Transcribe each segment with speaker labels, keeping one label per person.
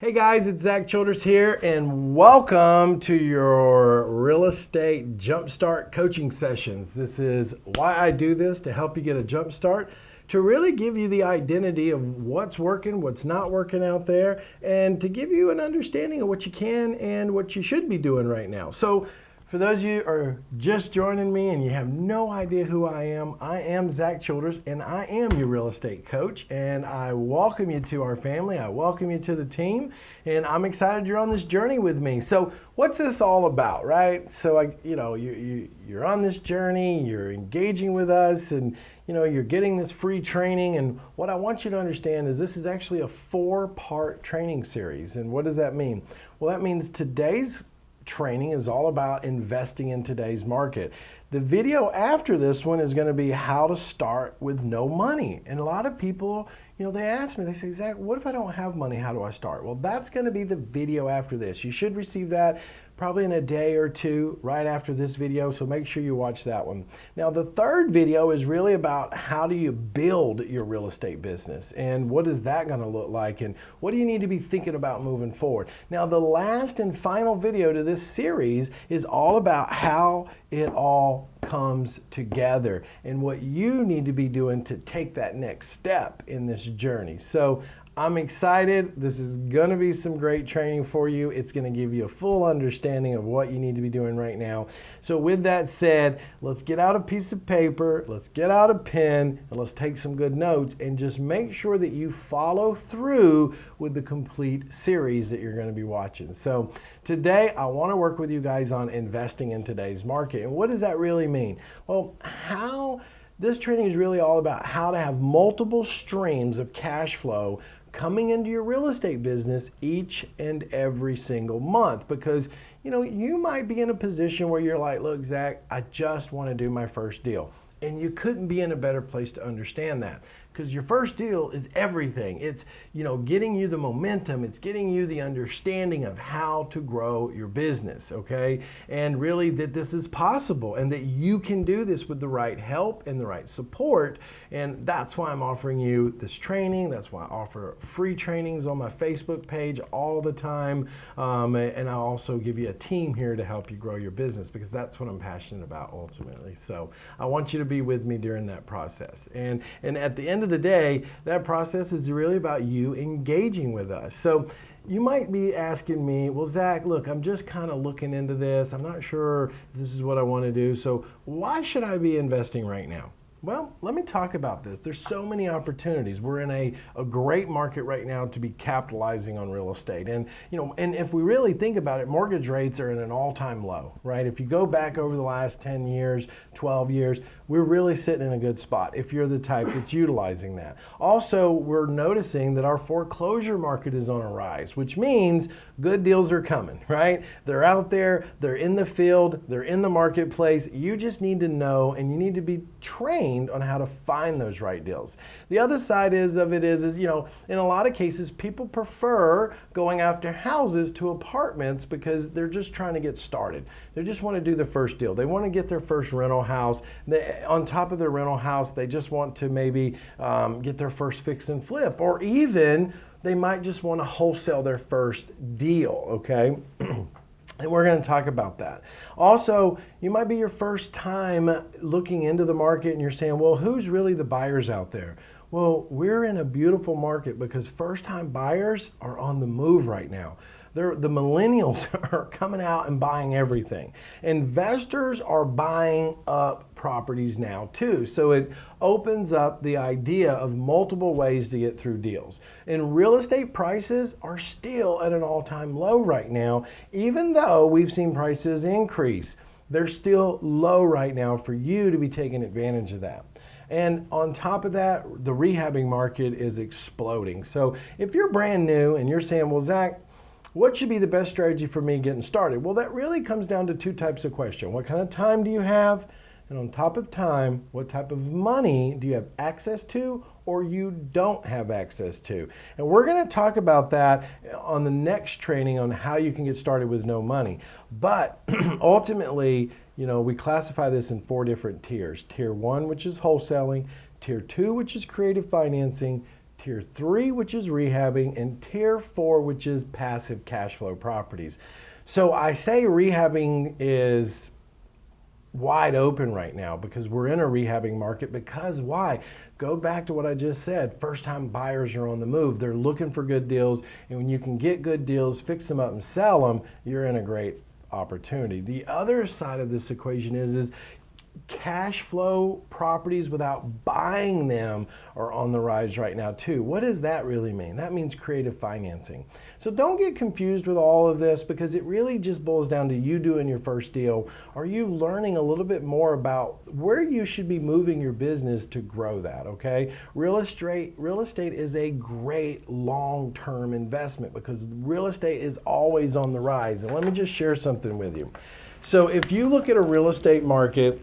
Speaker 1: Hey guys, it's Zack Childress here, and welcome to your real estate jumpstart coaching sessions. This is why I do this, to help you get a jumpstart, to really give you the identity of what's working, what's not working out there, and to give you an understanding of what you can and what you should be doing right now. So for those of you who are just joining me and you have no idea who I am Zack Childress, and I am your real estate coach, and I welcome you to our family. I welcome you to the team, and I'm excited you're on this journey with me. So what's this all about, right? So you're on this journey, you're engaging with us, and you're getting this free training. And what I want you to understand is this is actually a 4-part training series. And what does that mean? Well, that means today's training is all about investing in today's market. The video after this one is going to be how to start with no money. And a lot of people, they ask me, they say, Zack, what if I don't have money? How do I start? Well, that's going to be the video after this. You should receive that probably in a day or two right after this video, so make sure you watch that one. Now, the third video is really about how do you build your real estate business, and what is that going to look like, and what do you need to be thinking about moving forward. Now, the last and final video to this series is all about how it all comes together and what you need to be doing to take that next step in this journey. So I'm excited. This is going to be some great training for you. It's going to give you a full understanding of what you need to be doing right now. So with that said, let's get out a piece of paper, let's get out a pen, and let's take some good notes, and just make sure that you follow through with the complete series that you're going to be watching. So today, I want to work with you guys on investing in today's market. And what does that really mean? Well, this training is really all about how to have multiple streams of cash flow coming into your real estate business each and every single month, because you might be in a position where you're like, look, Zack, I just want to do my first deal. And you couldn't be in a better place to understand that, because your first deal is everything. It's getting you the momentum, it's getting you the understanding of how to grow your business, okay? And really that this is possible and that you can do this with the right help and the right support. And that's why I'm offering you this training. That's why I offer free trainings on my Facebook page all the time. And I'll also give you a team here to help you grow your business, because that's what I'm passionate about ultimately. So I want you to be with me during that process. And at the end of the day, that process is really about you engaging with us. So you might be asking me, well, Zack, look, I'm just kind of looking into this. I'm not sure if this is what I want to do. So why should I be investing right now? Well, let me talk about this. There's so many opportunities. We're in a great market right now to be capitalizing on real estate. And and if we really think about it, mortgage rates are at an all-time low, right? If you go back over the last 10 years, 12 years, we're really sitting in a good spot if you're the type that's utilizing that. Also, we're noticing that our foreclosure market is on a rise, which means good deals are coming, right? They're out there, they're in the field, they're in the marketplace. You just need to know, and you need to be trained on how to find those right deals. The other side is in a lot of cases, people prefer going after houses to apartments because they're just trying to get started. They just want to do the first deal. They want to get their first rental house. On top of their rental house, they just want to maybe get their first fix and flip, or even they might just want to wholesale their first deal, okay? And we're going to talk about that. Also, you might be your first time looking into the market and you're saying, well, who's really the buyers out there? Well, we're in a beautiful market because first-time buyers are on the move right now. The millennials are coming out and buying everything. Investors are buying up properties now too. So it opens up the idea of multiple ways to get through deals. And real estate prices are still at an all-time low right now, even though we've seen prices increase. They're still low right now for you to be taking advantage of that. And on top of that, the rehabbing market is exploding. So if you're brand new and you're saying, well, Zack, what should be the best strategy for me getting started? Well, that really comes down to two types of questions. What kind of time do you have? And on top of time, what type of money do you have access to or you don't have access to? And we're going to talk about that on the next training on how you can get started with no money. But ultimately, we classify this in 4 different tiers. Tier 1, which is wholesaling. Tier 2, which is creative financing. Tier 3, which is rehabbing, and Tier 4, which is passive cash flow properties. So I say rehabbing is wide open right now because we're in a rehabbing market. Because why? Go back to what I just said. First time buyers are on the move. They're looking for good deals, and when you can get good deals, fix them up and sell them, you're in a great opportunity. The other side of this equation is cash flow properties without buying them are on the rise right now too. What does that really mean? That means creative financing. So don't get confused with all of this because it really just boils down to you doing your first deal. Are you learning a little bit more about where you should be moving your business to grow that, okay? Real estate is a great long-term investment because real estate is always on the rise. And let me just share something with you. So if you look at a real estate market,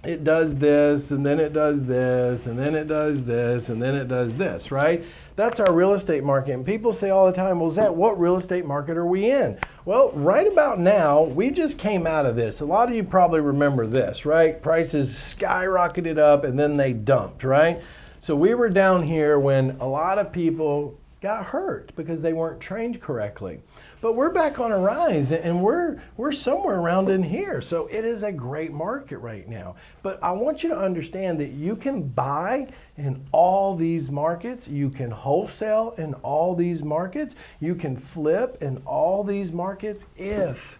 Speaker 1: it does this, and then it does this, and then it does this, and then it does this, right? That's our real estate market. And people say all the time, well, Zach, what real estate market are we in? Well, right about now, we just came out of this. A lot of you probably remember this, right? Prices skyrocketed up, and then they dumped, right? So we were down here when a lot of people got hurt because they weren't trained correctly. But we're back on a rise, and we're somewhere around in here. So it is a great market right now. But I want you to understand that you can buy in all these markets. You can wholesale in all these markets. You can flip in all these markets if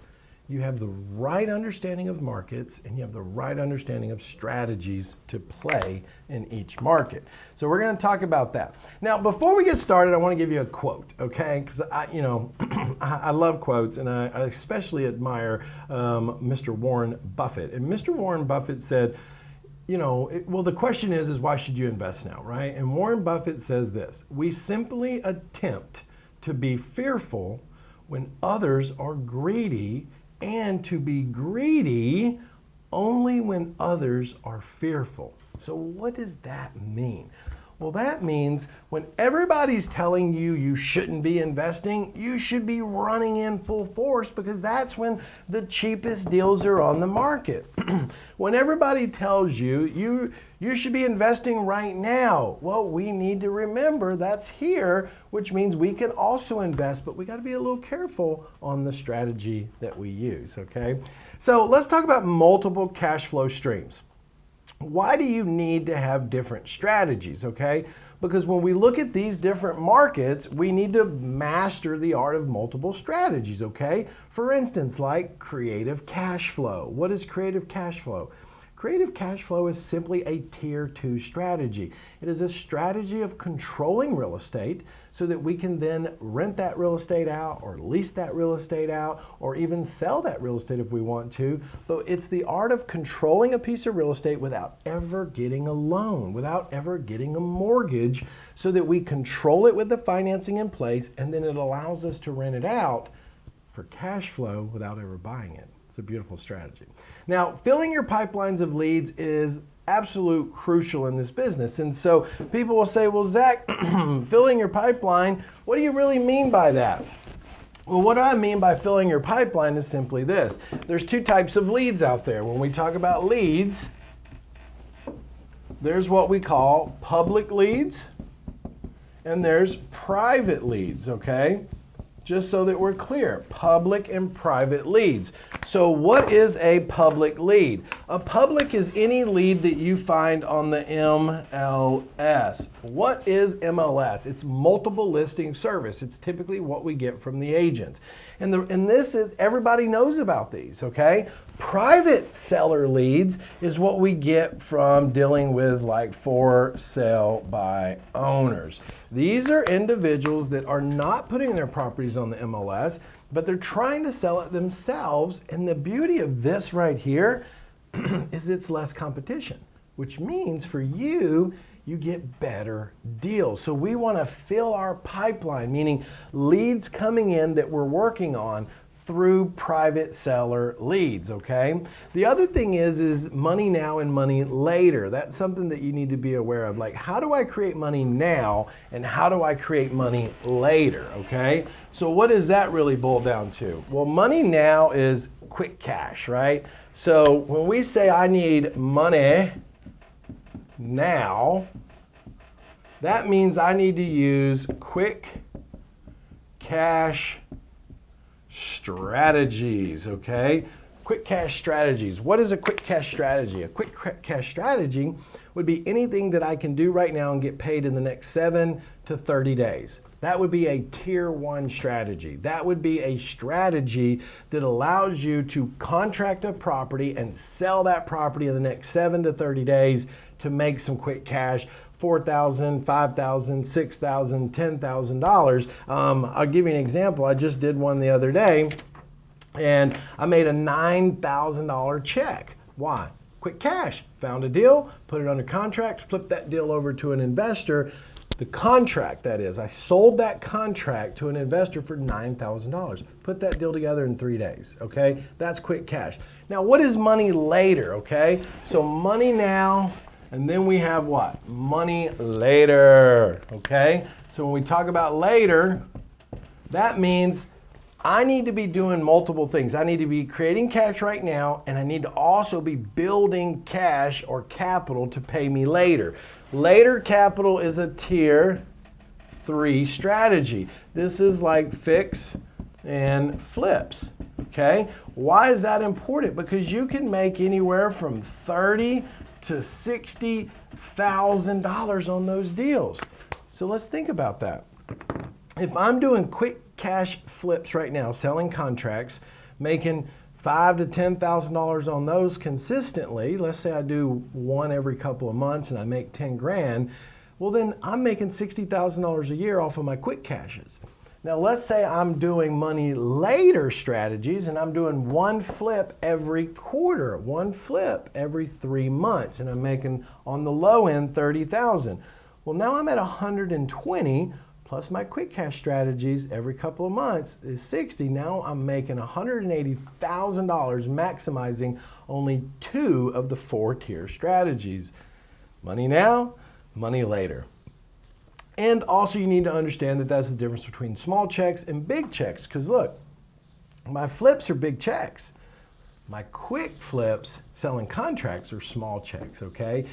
Speaker 1: you have the right understanding of markets and you have the right understanding of strategies to play in each market. So we're going to talk about that. Now, before we get started, I want to give you a quote, okay? Because I love quotes, and I especially admire Mr. Warren Buffett. And Mr. Warren Buffett said, well, the question is why should you invest now, right? And Warren Buffett says this: we simply attempt to be fearful when others are greedy, and to be greedy only when others are fearful. So what does that mean? Well, that means when everybody's telling you you shouldn't be investing, you should be running in full force because that's when the cheapest deals are on the market. When everybody tells you should be investing right now, well, we need to remember that's here, which means we can also invest, but we got to be a little careful on the strategy that we use, okay? So let's talk about multiple cash flow streams. Why do you need to have different strategies, okay? Because when we look at these different markets, we need to master the art of multiple strategies, okay? For instance, like creative cash flow. What is creative cash flow? Creative cash flow is simply a tier 2 strategy. It is a strategy of controlling real estate so that we can then rent that real estate out or lease that real estate out or even sell that real estate if we want to. But it's the art of controlling a piece of real estate without ever getting a loan, without ever getting a mortgage, so that we control it with the financing in place, and then it allows us to rent it out for cash flow without ever buying it. It's a beautiful strategy. Now, filling your pipelines of leads is absolute crucial in this business. And so people will say, well, Zach, filling your pipeline, what do you really mean by that? Well, what I mean by filling your pipeline is simply this. There's two types of leads out there. When we talk about leads, there's what we call public leads and there's private leads, okay? Just so that we're clear, public and private leads. So what is a public lead? A public is any lead that you find on the MLS. What is MLS? It's multiple listing service. It's typically what we get from the agents. And this is, everybody knows about these, okay? Private seller leads is what we get from dealing with like for sale by owners. These are individuals that are not putting their properties on the MLS, but they're trying to sell it themselves. And the beauty of this right here is it's less competition, which means for you, you get better deals. So we want to fill our pipeline, meaning leads coming in that we're working on through private seller leads, okay? The other thing is money now and money later. That's something that you need to be aware of. Like, how do I create money now and how do I create money later, okay? So what does that really boil down to? Well, money now is quick cash, right? So when we say I need money now, That means I need to use quick cash strategies, okay? Quick cash strategies. What is a quick cash strategy? A quick cash strategy would be anything that I can do right now and get paid in the next 7 to 30 days. That would be a tier 1 strategy. That would be a strategy that allows you to contract a property and sell that property in the next 7 to 30 days to make some quick cash. $4,000, $5,000, $6,000, $10,000. I'll give you an example. I just did one the other day, and I made a $9,000 check. Why? Quick cash. Found a deal, put it under contract, flipped that deal over to an investor. The contract, that is, I sold that contract to an investor for $9,000. Put that deal together in 3 days, okay? That's quick cash. Now, what is money later, okay? So money now, and then we have what? Money later, okay? So when we talk about later, that means I need to be doing multiple things. I need to be creating cash right now, and I need to also be building cash or capital to pay me later. Later capital is a tier 3 strategy. This is like fix and flips, okay? Why is that important? Because you can make anywhere from $30,000 to $60,000 on those deals. So let's think about that. If I'm doing quick cash flips right now, selling contracts, making $5,000 to $10,000 on those consistently, let's say I do one every couple of months and I make 10 grand, well then I'm making $60,000 a year off of my quick cashes. Now let's say I'm doing money later strategies and I'm doing one flip every quarter, one flip every 3 months, and I'm making on the low end 30,000. Well, now I'm at 120 plus my quick cash strategies every couple of months is 60. Now I'm making $180,000, maximizing only 2 of the 4 tier strategies. Money now, money later. And also you need to understand that that's the difference between small checks and big checks. Because look, my flips are big checks. My quick flips, selling contracts, are small checks, okay?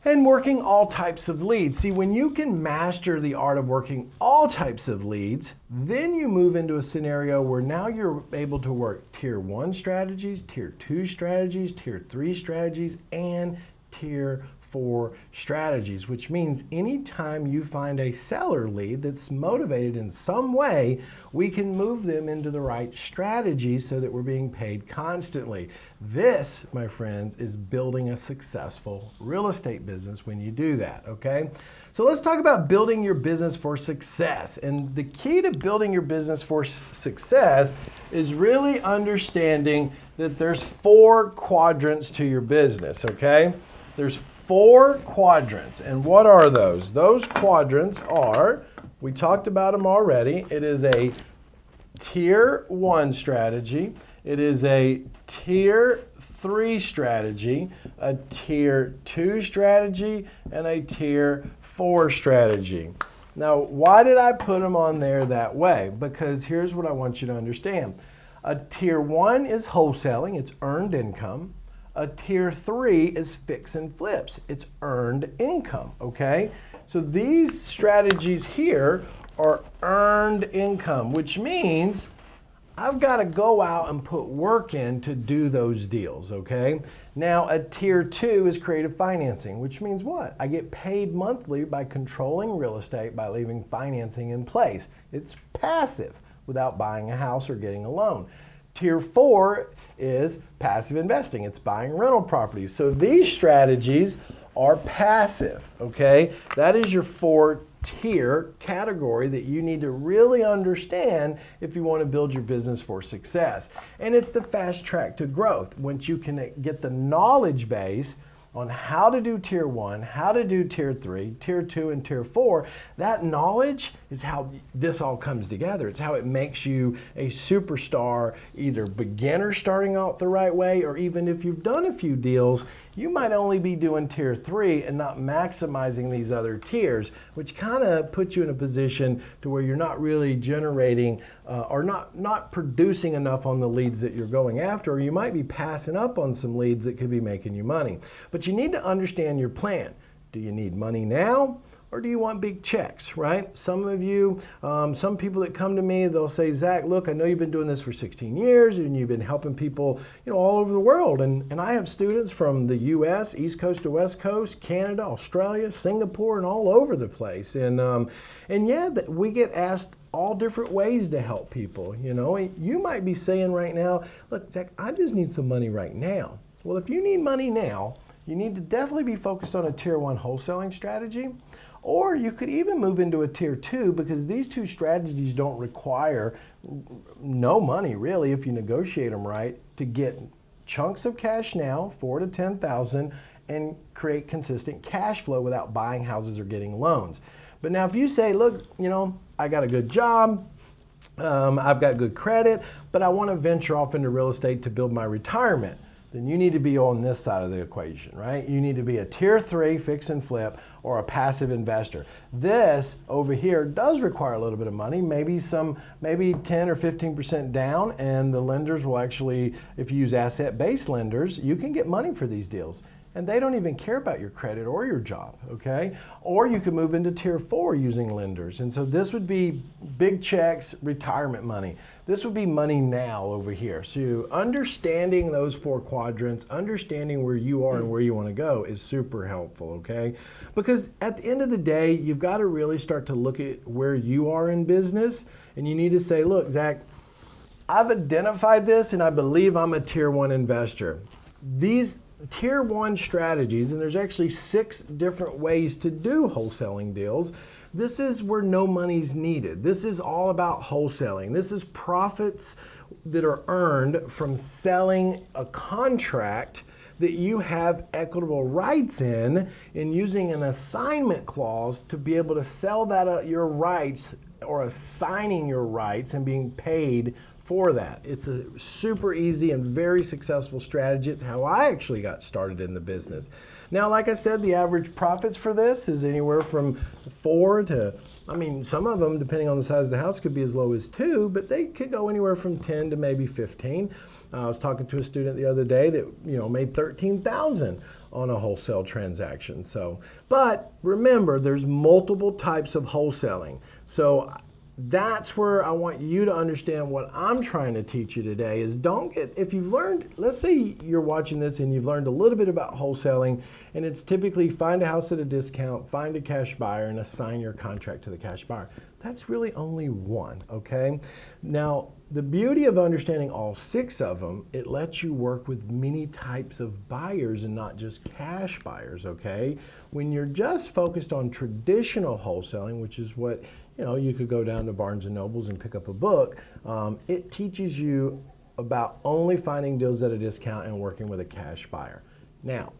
Speaker 1: And working all types of leads. See, when you can master the art of working all types of leads, then you move into a scenario where now you're able to work tier 1 strategies, tier 2 strategies, tier 3 strategies, and tier 4 strategies, which means anytime you find a seller lead that's motivated in some way, we can move them into the right strategy so that we're being paid constantly. This, my friends, is building a successful real estate business when you do that, okay? So let's talk about building your business for success. And the key to building your business for success is really understanding that there's 4 quadrants to your business, okay? There's 4 quadrants. And what are those? Those quadrants are, we talked about them already. It is a tier 1 strategy. It is a tier 3 strategy, a tier 2 strategy, and a tier 4 strategy. Now, why did I put them on there that way? Because here's what I want you to understand. A tier 1 is wholesaling, it's earned income. A tier 3 is fix and flips. It's earned income, okay? So these strategies here are earned income, which means I've got to go out and put work in to do those deals, okay? Now, a tier 2 is creative financing, which means what? I get paid monthly by controlling real estate by leaving financing in place. It's passive without buying a house or getting a loan. Tier 4 is passive investing. It's buying rental properties. So these strategies are passive, okay? That is your 4-tier category that you need to really understand if you want to build your business for success. And it's the fast track to growth. Once you can get the knowledge base on how to do tier 1, how to do tier 3, tier 2, and tier 4, that knowledge is how this all comes together. It's how it makes you a superstar, either beginner starting out the right way, or even if you've done a few deals, you might only be doing tier 3 and not maximizing these other tiers, which kind of puts you in a position to where you're not really generating or not producing enough on the leads that you're going after, or you might be passing up on some leads that could be making you money. But you need to understand your plan. Do you need money now, or do you want big checks, right? Some of you, some people that come to me, they'll say, Zach, look, I know you've been doing this for 16 years and you've been helping people, all over the world. And I have students from the US, East Coast to West Coast, Canada, Australia, Singapore, and all over the place. And yeah, we get asked all different ways to help people, And you might be saying right now, look, Zach, I just need some money right now. Well, if you need money now, you need to definitely be focused on a tier 1 wholesaling strategy, or you could even move into a tier 2, because these two strategies don't require no money really if you negotiate them right, to get chunks of cash now, 4,000 to 10,000, and create consistent cash flow without buying houses or getting loans. But now if you say, look, I got a good job, I've got good credit, but I want to venture off into real estate to build my retirement, then you need to be on this side of the equation, right? You need to be a tier 3 fix and flip or a passive investor. This over here does require a little bit of money, maybe 10 or 15% down, and the lenders will actually, if you use asset-based lenders, you can get money for these deals. And they don't even care about your credit or your job, okay? Or you could move into tier 4 using lenders. And so this would be big checks, retirement money. This would be money now over here. So understanding those 4 quadrants, understanding where you are and where you want to go is super helpful, okay? Because at the end of the day, you've got to really start to look at where you are in business, and you need to say, look, Zach, I've identified this and I believe I'm a tier 1 investor. These tier 1 strategies, and there's actually 6 different ways to do wholesaling deals. This is where no money's needed. This is all about wholesaling. This is profits that are earned from selling a contract that you have equitable rights in, and using an assignment clause to be able to sell that your rights, or assigning your rights and being paid for that. It's a super easy and very successful strategy. It's how I actually got started in the business. Now, like I said, the average profits for this is anywhere from 4 to, some of them, depending on the size of the house, could be as low as 2, but they could go anywhere from 10 to maybe 15. I was talking to a student the other day that, made 13,000 on a wholesale transaction. So, but remember, there's multiple types of wholesaling. So that's where I want you to understand what I'm trying to teach you today is if you've learned, let's say you're watching this and you've learned a little bit about wholesaling, and it's typically find a house at a discount, find a cash buyer, and assign your contract to the cash buyer. That's really only one, okay? Now, the beauty of understanding all 6 of them, it lets you work with many types of buyers and not just cash buyers, okay? When you're just focused on traditional wholesaling, which is what, you could go down to Barnes & Nobles and pick up a book, it teaches you about only finding deals at a discount and working with a cash buyer. Now,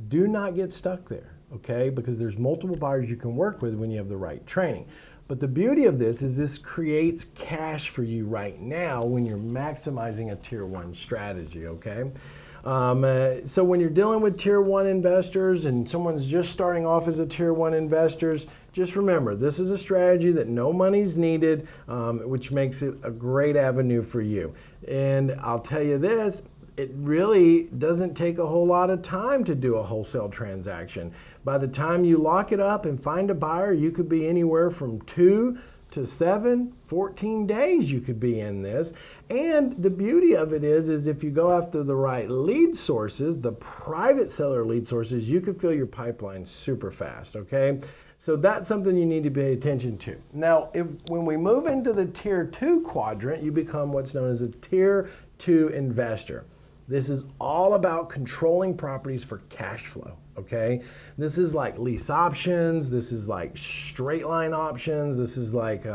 Speaker 1: do not get stuck there, okay? Because there's multiple buyers you can work with when you have the right training. But the beauty of this is this creates cash for you right now when you're maximizing a tier 1 strategy, okay? So when you're dealing with tier 1 investors and someone's just starting off as a tier 1 investors, just remember, this is a strategy that no money's needed, which makes it a great avenue for you. And I'll tell you this, it really doesn't take a whole lot of time to do a wholesale transaction. By the time you lock it up and find a buyer, you could be anywhere from 2 to 7, 14 days you could be in this. And the beauty of it is if you go after the right lead sources, the private seller lead sources, you can fill your pipeline super fast, okay? So that's something you need to pay attention to. Now, when we move into the tier 2 quadrant, you become what's known as a tier 2 investor. This is all about controlling properties for cash flow, okay? This is like lease options, this is like straight line options, this is like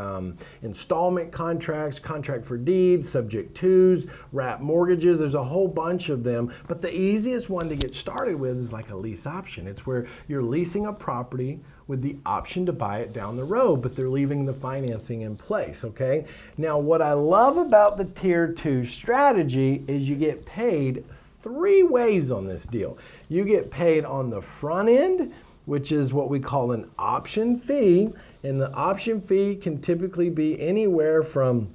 Speaker 1: installment contracts, contract for deeds, subject twos, wrap mortgages. There's a whole bunch of them, but the easiest one to get started with is like a lease option. It's where you're leasing a property with the option to buy it down the road, but they're leaving the financing in place, okay? Now, what I love about the tier 2 strategy is you get paid 3 ways on this deal. You get paid on the front end, which is what we call an option fee, and the option fee can typically be anywhere from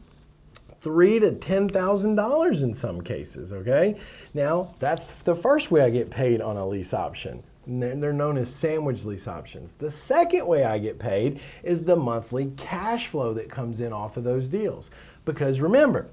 Speaker 1: $3,000 to $10,000 in some cases, okay? Now, that's the first way I get paid on a lease option. And they're known as sandwich lease options. The second way I get paid is the monthly cash flow that comes in off of those deals. Because remember,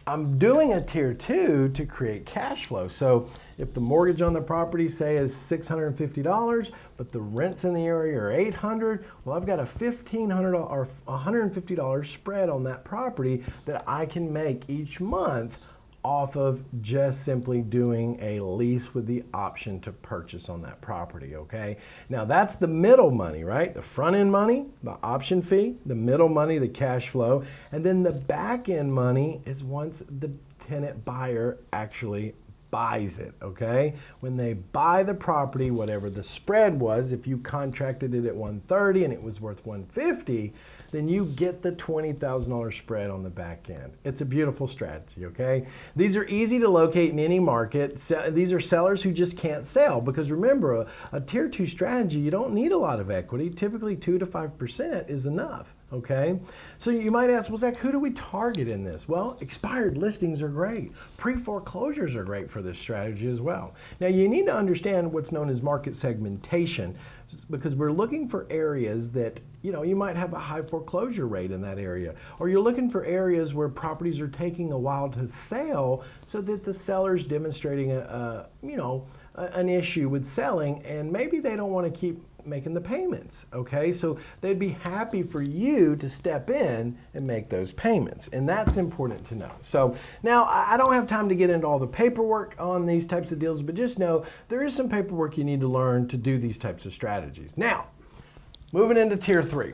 Speaker 1: I'm doing a tier 2 to create cash flow. So if the mortgage on the property, say, is $650, but the rents in the area are $800, well, I've got a $1,500 or $150 spread on that property that I can make each month off of just simply doing a lease with the option to purchase on that property, okay? Now that's the middle money, right? The front end money, the option fee, the middle money, the cash flow, and then the back end money is once the tenant buyer actually buys it, okay? When they buy the property, whatever the spread was, if you contracted it at 130 and it was worth 150, then you get the $20,000 spread on the back end. It's a beautiful strategy, okay? These are easy to locate in any market. These are sellers who just can't sell, because remember, a tier 2 strategy, you don't need a lot of equity. Typically 2 to 5% is enough. Okay, so you might ask, well, Zach, who do we target in this? Well, expired listings are great. Pre-foreclosures are great for this strategy as well. Now, you need to understand what's known as market segmentation, because we're looking for areas that, you might have a high foreclosure rate in that area, or you're looking for areas where properties are taking a while to sell, so that the seller's demonstrating an issue with selling, and maybe they don't want to keep making the payments, okay? So they'd be happy for you to step in and make those payments, and that's important to know. So now I don't have time to get into all the paperwork on these types of deals, but just know there is some paperwork you need to learn to do these types of strategies. Now, moving into tier 3.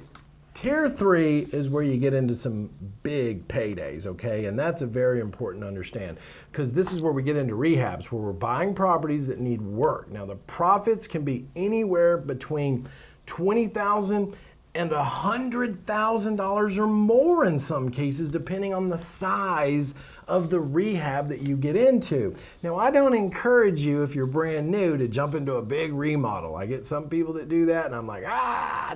Speaker 1: Tier 3 is where you get into some big paydays, okay? And that's a very important to understand, because this is where we get into rehabs, where we're buying properties that need work. Now, the profits can be anywhere between $20,000 and $100,000 or more in some cases, depending on the size of the rehab that you get into. Now, I don't encourage you, if you're brand new, to jump into a big remodel. I get some people that do that, and I'm like,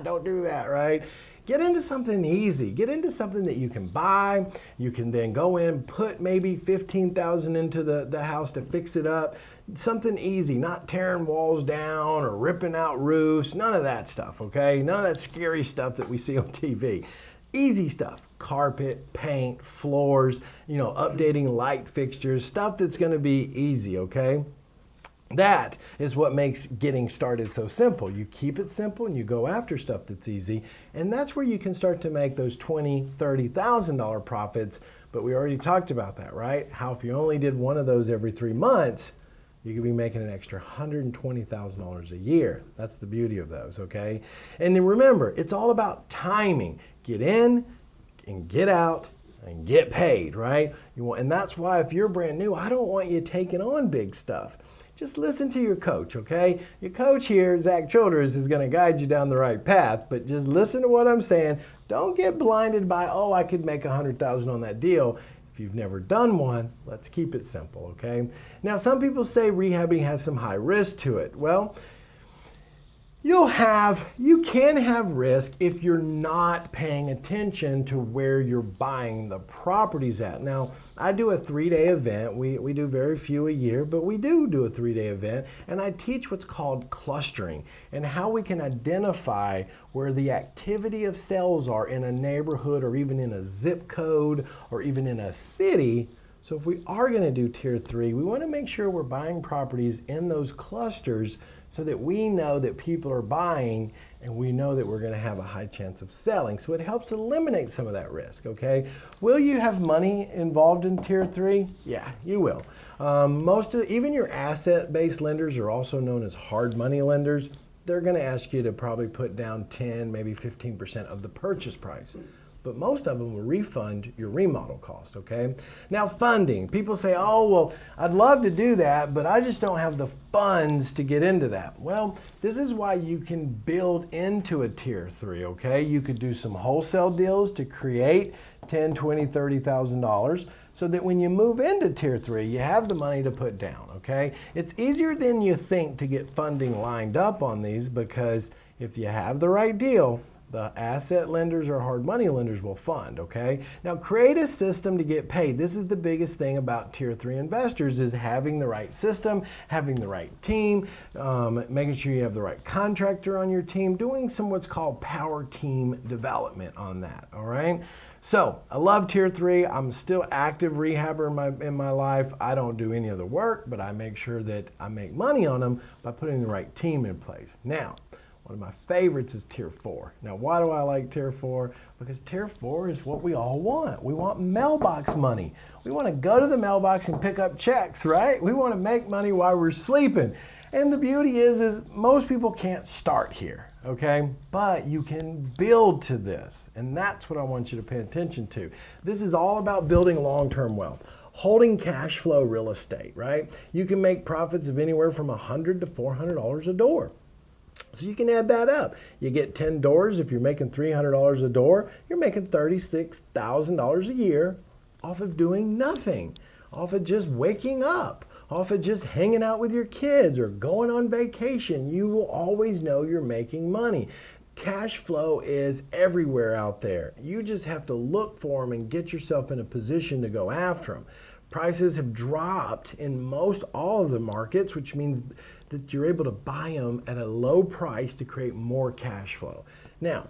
Speaker 1: don't do that, right? Get into something easy. Get into something that you can buy. You can then go in, put maybe $15,000 into the house to fix it up. Something easy, not tearing walls down or ripping out roofs, none of that stuff, okay? None of that scary stuff that we see on TV. Easy stuff, carpet, paint, floors, updating light fixtures, stuff that's gonna be easy, okay? That is what makes getting started so simple. You keep it simple and you go after stuff that's easy, and that's where you can start to make those $20,000, $30,000 profits. But we already talked about that, right? How if you only did one of those every 3 months, you could be making an extra $120,000 a year. That's the beauty of those, okay? And then remember, it's all about timing. Get in and get out and get paid, right? And that's why if you're brand new, I don't want you taking on big stuff. Just listen to your coach, okay? Your coach here, Zack Childress, is going to guide you down the right path, but just listen to what I'm saying. Don't get blinded by, I could make $100,000 on that deal. If you've never done one, let's keep it simple, okay? Now, some people say rehabbing has some high risk to it. Well, you can have risk if you're not paying attention to where you're buying the properties at. Now, I do a 3-day event. We do very few a year, but we do a 3-day event, and I teach what's called clustering and how we can identify where the activity of sales are in a neighborhood or even in a zip code or even in a city. So if we are going to do tier 3, we want to make sure we're buying properties in those clusters so that we know that people are buying and we know that we're going to have a high chance of selling. So it helps eliminate some of that risk, okay? Will you have money involved in tier 3? Yeah, you will. Even your asset-based lenders are also known as hard money lenders. They're going to ask you to probably put down 10, maybe 15% of the purchase price. But most of them will refund your remodel cost, okay? Now, funding. People say, well, I'd love to do that, but I just don't have the funds to get into that. Well, this is why you can build into a tier 3, okay? You could do some wholesale deals to create $10,000, $20,000, $30,000 so that when you move into tier 3, you have the money to put down, okay? It's easier than you think to get funding lined up on these, because if you have the right deal, The asset lenders or hard money lenders will fund, okay? Now create a system to get paid. This is the biggest thing about tier 3 investors, is having the right system, having the right team, making sure you have the right contractor on your team, doing some what's called power team development on that, all right? So I love tier 3. I'm still active rehabber in my life. I don't do any of the work, but I make sure that I make money on them by putting the right team in place. Now, one of my favorites is tier 4. Now, why do I like tier 4? Because tier 4 is what we all want. We want mailbox money. We want to go to the mailbox and pick up checks, right? We want to make money while we're sleeping. And the beauty is most people can't start here, okay? But you can build to this, and that's what I want you to pay attention to. This is all about building long-term wealth. Holding cash flow real estate, right? You can make profits of anywhere from $100 to $400 a door. So you can add that up. You get 10 doors. If you're making $300 a door, you're making $36,000 a year off of doing nothing, off of just waking up, off of just hanging out with your kids or going on vacation. You will always know you're making money. Cash flow is everywhere out there. You just have to look for them and get yourself in a position to go after them. Prices have dropped in most all of the markets, which means that you're able to buy them at a low price to create more cash flow. Now,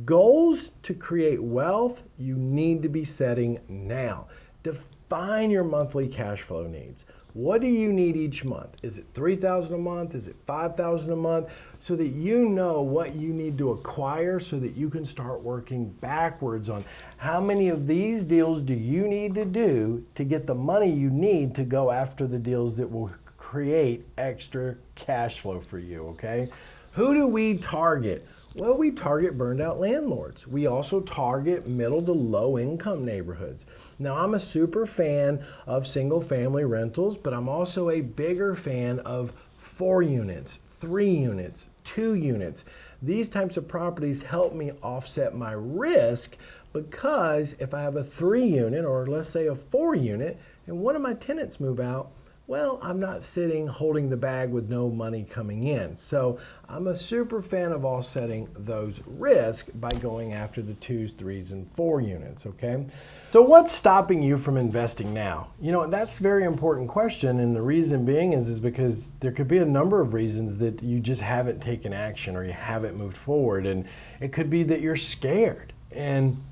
Speaker 1: goals to create wealth, you need to be setting now. Define your monthly cash flow needs. What do you need each month? Is it $3,000 a month? Is it $5,000 a month? So that you know what you need to acquire so that you can start working backwards on how many of these deals do you need to do to get the money you need to go after the deals that will create extra cash flow for you, okay? Who do we target? Well, we target burned out landlords. We also target middle to low income neighborhoods. Now, I'm a super fan of single family rentals, but I'm also a bigger fan of 4 units, 3 units, 2 units. These types of properties help me offset my risk, because if I have a 3 unit or let's say a 4 unit and one of my tenants move out, well, I'm not sitting holding the bag with no money coming in. So I'm a super fan of offsetting those risks by going after the 2s, 3s, and 4 units, okay? So what's stopping you from investing now? You know, that's a very important question, and the reason being is because there could be a number of reasons that you just haven't taken action or you haven't moved forward, and it could be that you're scared. And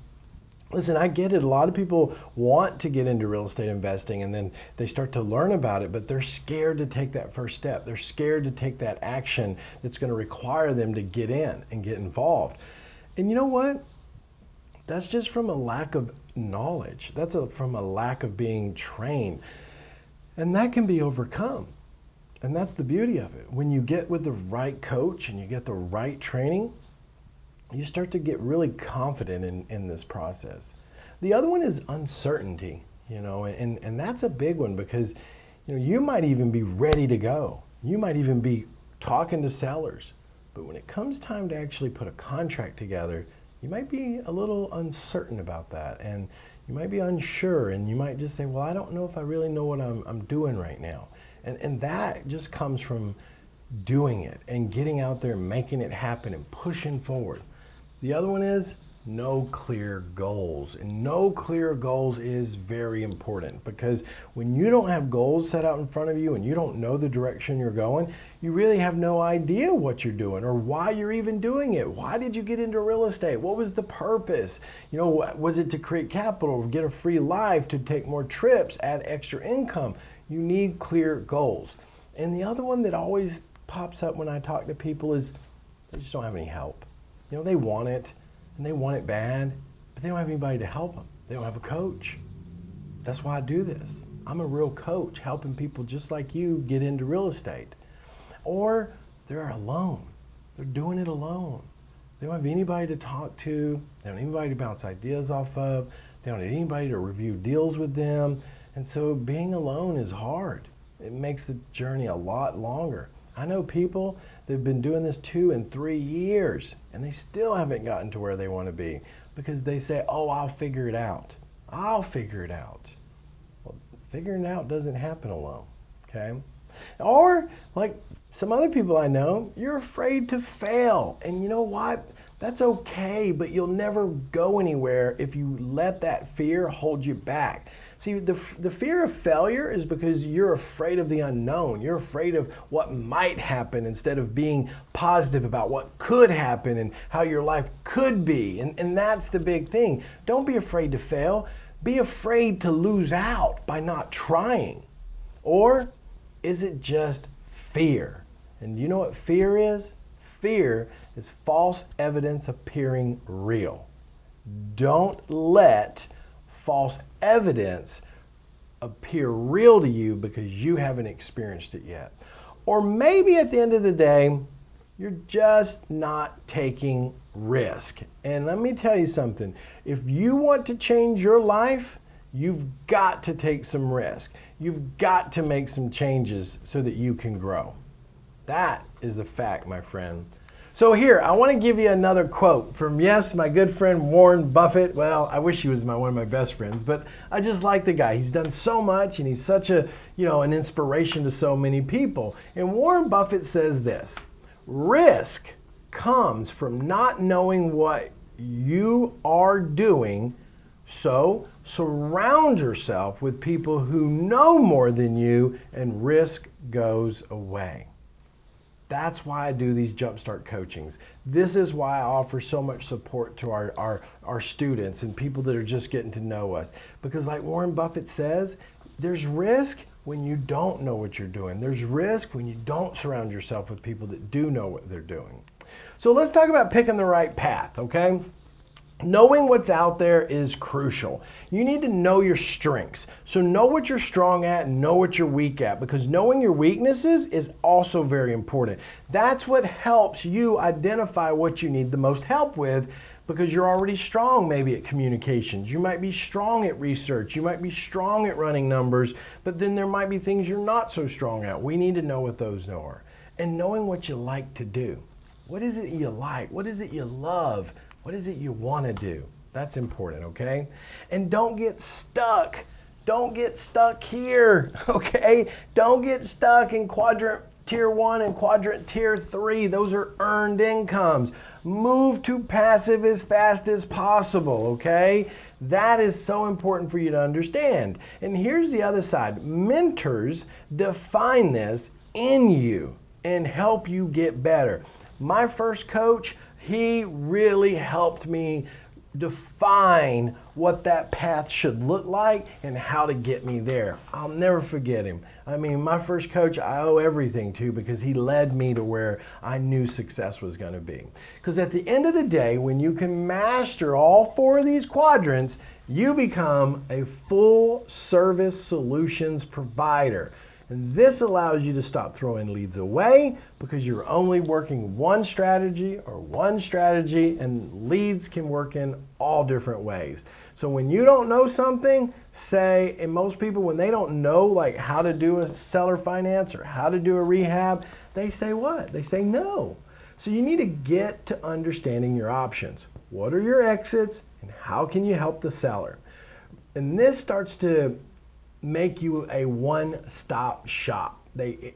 Speaker 1: listen, I get it. A lot of people want to get into real estate investing and then they start to learn about it, but they're scared to take that first step. They're scared to take that action that's going to require them to get in and get involved. And you know what? That's just from a lack of knowledge. That's from a lack of being trained. And that can be overcome. And that's the beauty of it. When you get with the right coach and you get the right training, you start to get really confident in this process. The other one is uncertainty, you know, and that's a big one, because you know, you might even be ready to go. You might even be talking to sellers, but when it comes time to actually put a contract together, you might be a little uncertain about that, and you might be unsure, and you might just say, well, I don't know if I really know what I'm doing right now. And that just comes from doing it and getting out there and making it happen and pushing forward. The other one is no clear goals. And no clear goals is very important, because when you don't have goals set out in front of you and you don't know the direction you're going, you really have no idea what you're doing or why you're even doing it. Why did you get into real estate? What was the purpose? You know, was it to create capital, get a free life, to take more trips, add extra income? You need clear goals. And the other one that always pops up when I talk to people is they just don't have any help. You know, they want it, and they want it bad, but they don't have anybody to help them. They don't have a coach. That's why I do this. I'm a real coach, helping people just like you get into real estate. Or they're alone. They're doing it alone. They don't have anybody to talk to. They don't have anybody to bounce ideas off of. They don't have anybody to review deals with them. And so being alone is hard. It makes the journey a lot longer. I know people that have been doing this 2 and 3 years, and they still haven't gotten to where they want to be, because they say, oh, I'll figure it out. I'll figure it out. Well, figuring it out doesn't happen alone, okay? Or, like some other people I know, you're afraid to fail. And you know what? That's okay, but you'll never go anywhere if you let that fear hold you back. See, the fear of failure is because you're afraid of the unknown. You're afraid of what might happen instead of being positive about what could happen and how your life could be. And that's the big thing. Don't be afraid to fail. Be afraid to lose out by not trying. Or is it just fear? And you know what fear is? Fear is false evidence appearing real. Don't let false evidence appear real to you because you haven't experienced it yet. Or maybe at the end of the day, you're just not taking risk. And let me tell you something. If you want to change your life, you've got to take some risk. You've got to make some changes so that you can grow. That is a fact, my friend. So here, I want to give you another quote from, yes, my good friend Warren Buffett. Well, I wish he was one of my best friends, but I just like the guy. He's done so much and he's such a, an inspiration to so many people. And Warren Buffett says this: risk comes from not knowing what you are doing, so surround yourself with people who know more than you and risk goes away. That's why I do these Jumpstart coachings. This is why I offer so much support to our students and people that are just getting to know us. Because like Warren Buffett says, there's risk when you don't know what you're doing. There's risk when you don't surround yourself with people that do know what they're doing. So let's talk about picking the right path, okay? Knowing what's out there is crucial. You need to know your strengths. So know what you're strong at and know what you're weak at, because knowing your weaknesses is also very important. That's what helps you identify what you need the most help with, because you're already strong maybe at communications. You might be strong at research. You might be strong at running numbers, but then there might be things you're not so strong at. We need to know what those are. And knowing what you like to do. What is it you like? What is it you love? What is it you want to do? That's important, okay? And don't get stuck. Don't get stuck here, okay? Don't get stuck in quadrant tier 1 and quadrant tier 3. Those are earned incomes. Move to passive as fast as possible, okay? That is so important for you to understand. And here's the other side. Mentors define this in you and help you get better. My first coach, he really helped me define what that path should look like and how to get me there. I'll never forget him. I mean, my first coach, I owe everything to, because he led me to where I knew success was going to be. Because at the end of the day, when you can master all 4 of these quadrants, you become a full service solutions provider. And this allows you to stop throwing leads away, because you're only working one strategy, and leads can work in all different ways. So when you don't know something, say, and most people, when they don't know like how to do a seller finance or how to do a rehab, they say what? They say no. So you need to get to understanding your options. What are your exits and how can you help the seller? And this starts to make you a one-stop shop.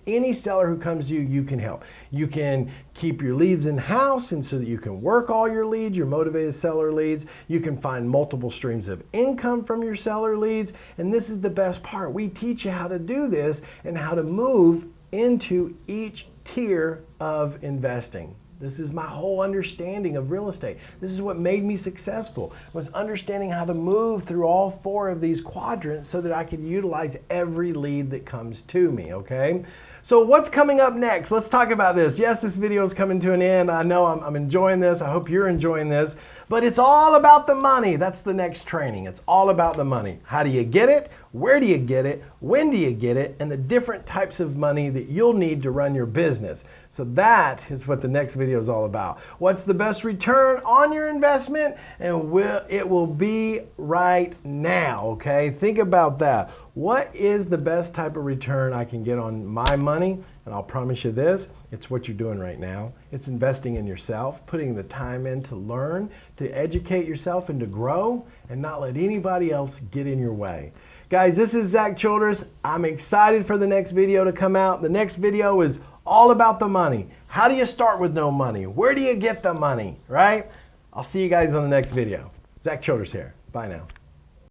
Speaker 1: Any seller who comes to you, you can help. You can keep your leads in-house, and so that you can work all your leads, your motivated seller leads. You can find multiple streams of income from your seller leads. And this is the best part. We teach you how to do this and how to move into each tier of investing. This is my whole understanding of real estate. This is what made me successful, was understanding how to move through all 4 of these quadrants so that I could utilize every lead that comes to me, okay? So what's coming up next? Let's talk about this. Yes, this video is coming to an end. I know I'm enjoying this. I hope you're enjoying this. But it's all about the money. That's the next training. It's all about the money. How do you get it? Where do you get it? When do you get it? And the different types of money that you'll need to run your business. So that is what the next video is all about. What's the best return on your investment? And it will be right now, okay? Think about that. What is the best type of return I can get on my money? And I'll promise you this, it's what you're doing right now. It's investing in yourself, putting the time in to learn, to educate yourself and to grow, and not let anybody else get in your way. Guys, this is Zack Childress. I'm excited for the next video to come out. The next video is all about the money. How do you start with no money? Where do you get the money, right? I'll see you guys on the next video. Zack Childress here. Bye now.